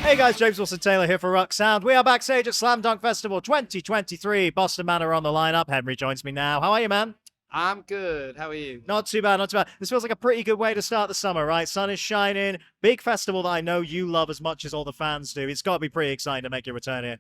Hey guys, James Wilson-Taylor here for Rock Sound. We are backstage at Slam Dunk Festival 2023. Boston Manor on the lineup. Henry joins me now. How are you, man? I'm good. How are you? Not too bad, not too bad. This feels like a pretty good way to start the summer, right? Sun is shining. Big festival that I know you love as much as all the fans do. It's got to be pretty exciting to make your return here.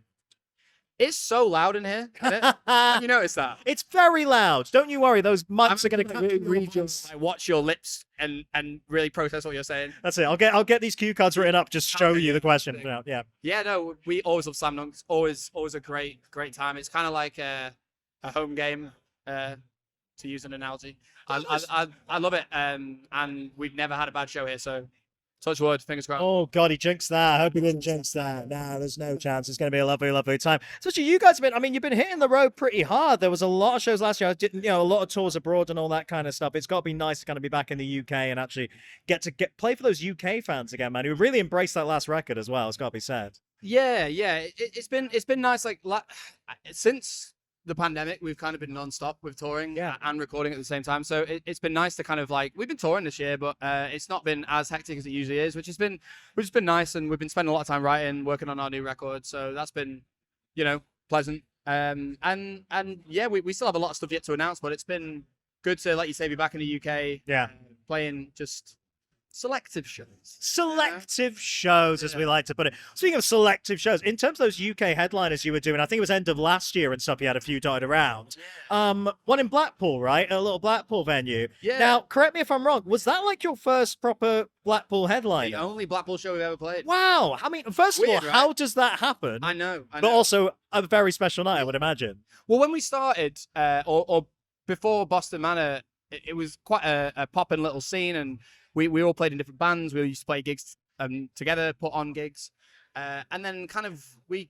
It's so loud in here. Have you noticed that? It's very loud. Don't you worry. Those mics are going to really egregious. watch your lips and really process what you're saying. That's it. I'll get these cue cards written up. Just show you the question. Yeah. Yeah. No, we always love slam dunks. Always a great time. It's kind of like a home game, to use an analogy. I love it. And we've never had a bad show here. So touch wood, fingers crossed. Oh, God, he jinxed that. I hope he didn't jinx that. Nah, there's no chance. It's going to be a lovely, lovely time. Especially you guys have been, you've been hitting the road pretty hard. There was a lot of shows last year. A lot of tours abroad and all that kind of stuff. It's got to be nice to kind of be back in the UK and actually get to play for those UK fans again, man, who really embraced that last record as well. It's got to be said. Yeah. It's been nice. Like since the pandemic, we've kind of been non-stop with touring and recording at the same time. So it's been nice to kind of we've been touring this year, but it's not been as hectic as it usually is, which has been nice. And we've been spending a lot of time writing, working on our new record. So that's been, pleasant. And yeah, we still have a lot of stuff yet to announce, but it's been good to, like you say, be back in the UK. Yeah. Playing just selective shows. Selective shows, as we like to put it. Speaking of selective shows, in terms of those UK headliners you were doing, I think it was end of last year and stuff, you had a few dotted around. One in Blackpool, right? A little Blackpool venue. Yeah. Now, correct me if I'm wrong, was that like your first proper Blackpool headline? The only Blackpool show we've ever played. Wow. I mean, first of all, right? how does that happen? I know. But also a very special night, I would imagine. Well, when we started, or before Boston Manor, it was quite a poppin' little scene, and we all played in different bands. We used to play gigs together, put on gigs. And then we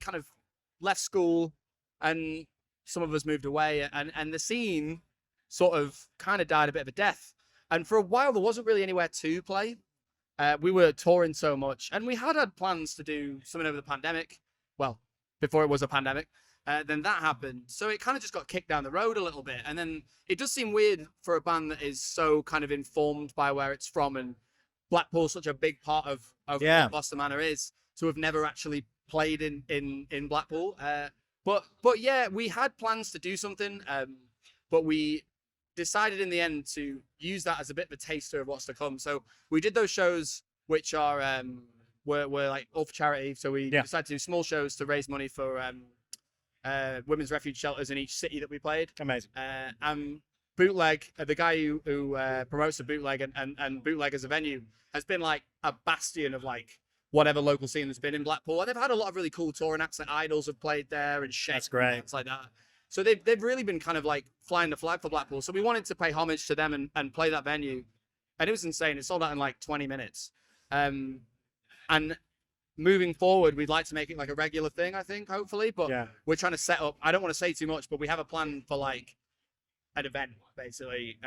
left school and some of us moved away and the scene sort of kind of died a bit of a death. And for a while, there wasn't really anywhere to play. We were touring so much and we had plans to do something over the pandemic. Well, before it was a pandemic. Then that happened. So it kind of just got kicked down the road a little bit. And then it does seem weird for a band that is so kind of informed by where it's from. And Blackpool's such a big part of what Boston Manor is, to have never actually played in Blackpool. But yeah, we had plans to do something. But we decided in the end to use that as a bit of a taster of what's to come. So we did those shows, which are were like all for charity. So we decided to do small shows to raise money for women's refuge shelters in each city that we played. Amazing. And Bootleg, the guy who promotes the Bootleg and Bootleg as a venue, has been like a bastion of like whatever local scene that's been in Blackpool. And they've had a lot of really cool touring acts. Like Idols have played there and Shake. That's great. And things like that. So they've really been kind of like flying the flag for Blackpool. So we wanted to pay homage to them and play that venue. And it was insane. It sold out in like 20 minutes. And moving forward, we'd like to make it like a regular thing, I think, hopefully. But we're trying to set up, I don't want to say too much, but we have a plan for like an event basically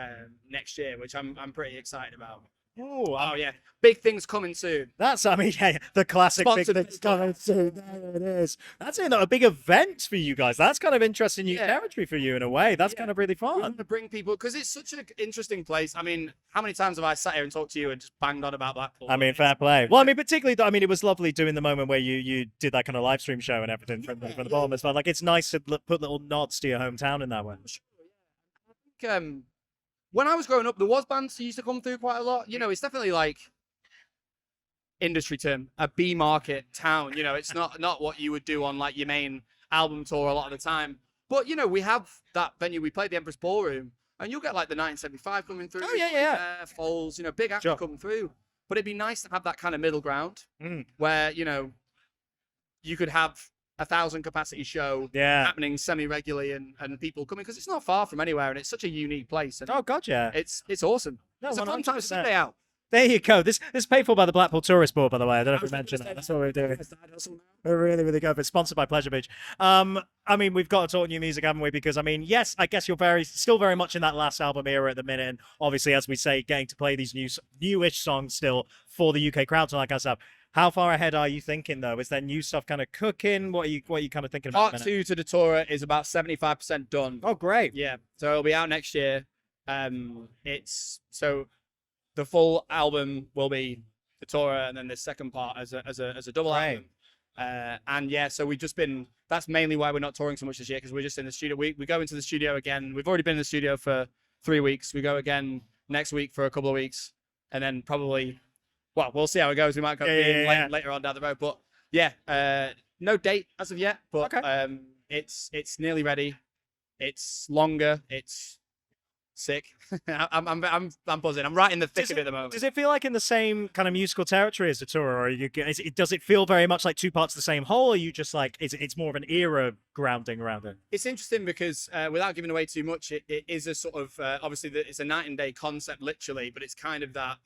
next year, which I'm pretty excited about. Oh yeah, big things coming soon. That's, the classic Sponsored big things coming soon. There it is. That's a big event for you guys. That's kind of interesting new territory for you in a way. That's kind of really fun. We want to bring people, because it's such an interesting place. I mean, how many times have I sat here and talked to you and just banged on about Blackpool? I mean, fair play. Well, I mean, particularly, it was lovely doing the moment where you did that kind of live stream show and everything from the bottom as well. Like, it's nice to put little nods to your hometown in that way. I think, when I was growing up, there was bands that used to come through quite a lot. It's definitely like industry term, a B market town. It's not what you would do on like your main album tour a lot of the time. But we have that venue. We played the Empress Ballroom, and you'll get like the 1975 coming through. Oh yeah. Foals, big acts coming through. But it'd be nice to have that kind of middle ground where you could have 1,000 capacity show happening semi-regularly and people coming, because it's not far from anywhere and it's such a unique place. And it's awesome. No, it's a fun time to stay out. There you go. This is paid for by the Blackpool Tourist Board, by the way. I don't know if we mentioned that. That's what we're doing. We're really, really good. It's sponsored by Pleasure Beach. We've got to talk new music, haven't we? Because, yes, I guess you're still very much in that last album era at the minute. And obviously, as we say, getting to play these newish songs still for the UK crowds and that kind of stuff. How far ahead are you thinking, though? Is there new stuff kind of cooking? What are you kind of thinking about? Part 2 to Datura is about 75% done. Oh, great. Yeah. So it'll be out next year. The full album will be Datura, and then the second part as a double Right. album. And yeah, so we've just been. That's mainly why we're not touring so much this year, because we're just in the studio. We go into the studio again. We've already been in the studio for 3 weeks. We go again next week for a couple of weeks, and then probably, well, we'll see how it goes. We might go later on down the road, but yeah, no date as of yet. But Okay. it's nearly ready. It's longer. It's sick. I'm buzzing. I'm right in the thick of it at the moment. Does it feel like in the same kind of musical territory as Datura, or does it feel very much like two parts of the same whole? Or are you just like it's more of an era grounding around it? It's interesting because without giving away too much, it is a sort of obviously it's a night and day concept literally, but it's kind of that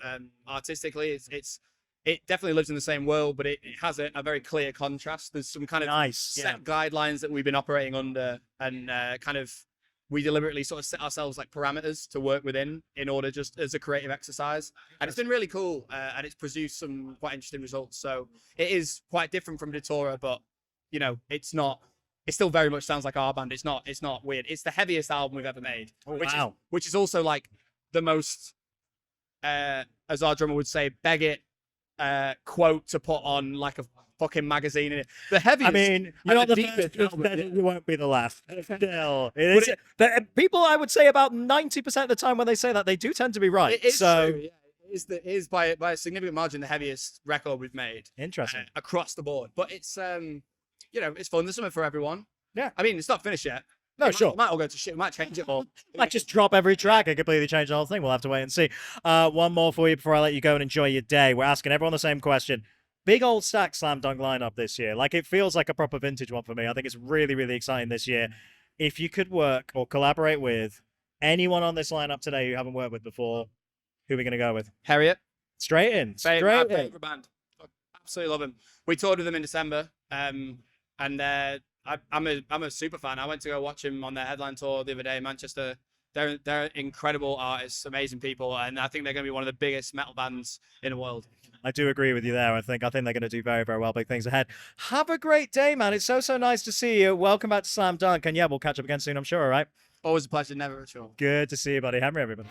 artistically it definitely lives in the same world, but it has a very clear contrast. There's some kind of set guidelines that we've been operating under, and kind of we deliberately sort of set ourselves like parameters to work within in order just as a creative exercise. And it's been really cool, and it's produced some quite interesting results. So it is quite different from Datura, but you know, it's not. It still very much sounds like our band. It's not weird. It's the heaviest album we've ever made, which is also like the most, as our drummer would say, beg it quote to put on like a fucking magazine in it. The heaviest. I mean, you're not the first, you won't be the last. Still, people, I would say about 90% of the time when they say that, they do tend to be right. It is true, yeah. It is by a significant margin the heaviest record we've made. Interesting. Across the board, but it's you know, it's fun. There's something for everyone. Yeah. I mean, it's not finished yet. No, sure. Might all go to shit. We might change it all. Might just drop every track and completely change the whole thing. We'll have to wait and see. One more for you before I let you go and enjoy your day. We're asking everyone the same question. Big old stack slam dunk lineup this year. Like, it feels like a proper vintage one for me. I think it's really, really exciting this year. If you could work or collaborate with anyone on this lineup today you haven't worked with before, who are we going to go with? Harriet. Straight in. My favorite band. Absolutely love them. We toured with them in December. And I'm a super fan. I went to go watch him on their headline tour the other day in Manchester. They're incredible artists, amazing people, and I think they're going to be one of the biggest metal bands in the world. I do agree with you there. I think they're going to do very, very well. Big things ahead. Have a great day, man. It's so nice to see you. Welcome back to Slam Dunk, and yeah, we'll catch up again soon, I'm sure. All right. Always a pleasure, never a chore. Good to see you, buddy. Henry, everybody.